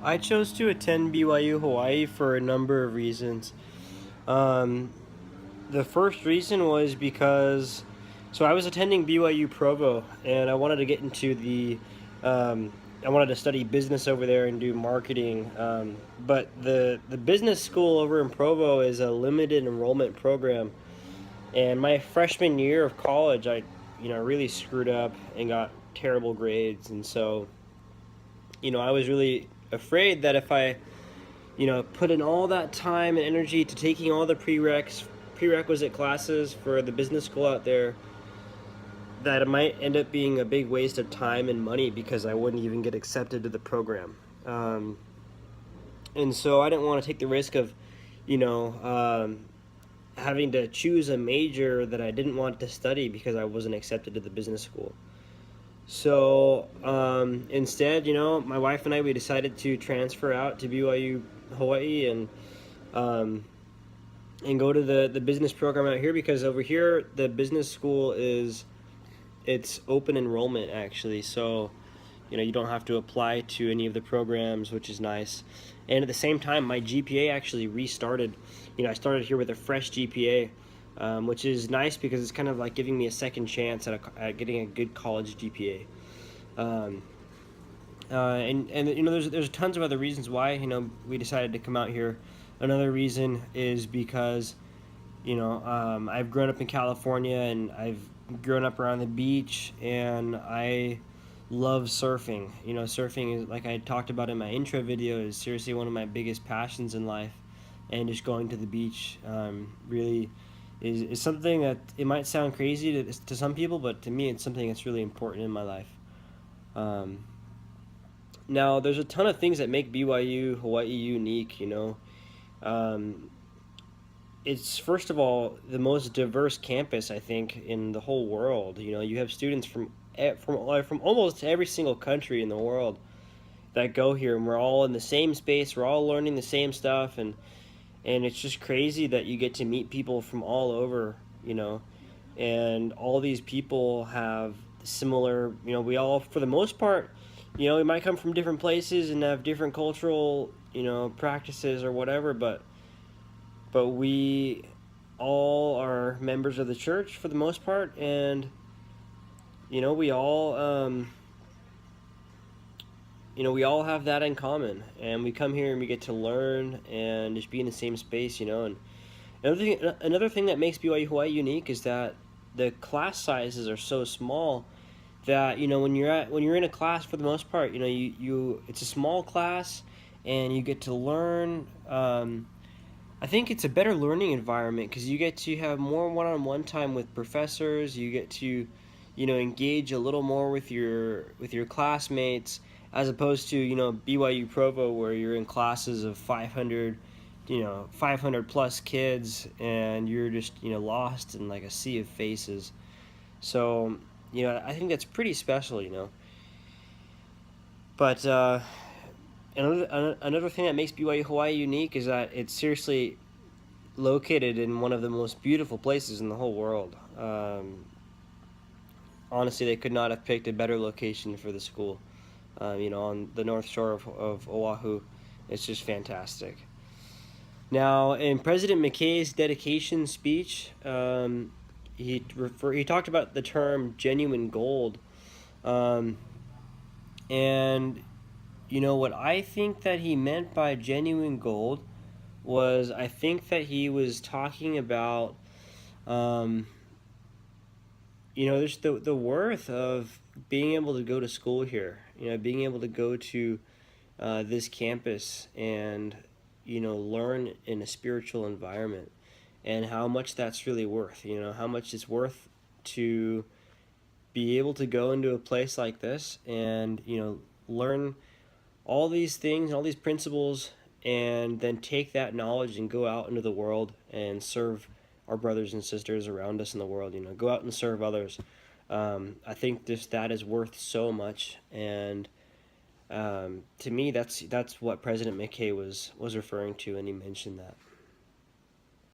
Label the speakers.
Speaker 1: I chose to attend BYU Hawaii for a number of reasons. Um, the first reason was because, I was attending BYU Provo, and I wanted to get into I wanted to study business over there and do marketing. But the business school over in Provo is a limited enrollment program, and my freshman year of college, I, really screwed up and got terrible grades, and so, I was really afraid that if I put in all that time and energy to taking all the prerequisite classes for the business school out there, that it might end up being a big waste of time and money because I wouldn't even get accepted to the program. And so I didn't want to take the risk of, you know, um, having to choose a major that I didn't want to study because I wasn't accepted to the business school. So instead, my wife and I, we decided to transfer out to BYU Hawaii um, and go to the business program out here, because over here the business school it's open enrollment actually. So you don't have to apply to any of the programs, which is nice. And at the same time, my GPA actually restarted. I started here with a fresh GPA, which is nice because it's kind of like giving me a second chance at getting a good college GPA. And there's tons of other reasons why we decided to come out here. Another reason is because I've grown up in California, and I've grown up around the beach, and I love surfing. Surfing is, like I talked about in my intro video, is seriously one of my biggest passions in life, and just going to the beach really is something that it might sound crazy to some people, but to me it's something that's really important in my life. Um, Now, there's a ton of things that make BYU Hawaii unique. Um, it's, first of all, the most diverse campus, I think, in the whole world. You have students from almost every single country in the world that go here, and we're all in the same space. We're all learning the same stuff, and it's just crazy that you get to meet people from all over. And all these people have similar. We all, for the most part, we might come from different places and have different cultural, practices or whatever, but we all are members of the church for the most part, and we all we all have that in common, and we come here and we get to learn and just be in the same space. And another thing that makes BYU Hawaii unique is that the class sizes are so small that when you're in a class, for the most part, you it's a small class, and you get to learn. I think it's a better learning environment because you get to have more one-on-one time with professors. You get to engage a little more with your classmates, as opposed to BYU Provo, where you're in classes of 500 plus kids, and you're just lost in like a sea of faces. So I think that's pretty special. But another thing that makes BYU Hawaii unique is that it's seriously located in one of the most beautiful places in the whole world. Honestly, they could not have picked a better location for the school. On the north shore of Oahu. It's just fantastic. Now, in President McKay's dedication speech, he talked about the term genuine gold, um, and what I think that he meant by genuine gold was, I think that he was talking about um, there's the worth of being able to go to school here. Being able to go to this campus and learn in a spiritual environment, and how much that's really worth. How much it's worth to be able to go into a place like this and learn all these things, all these principles, and then take that knowledge and go out into the world and serve our brothers and sisters around us in the world. Go out and serve others. I think that is worth so much, and to me, that's what President McKay was referring to, and he mentioned that.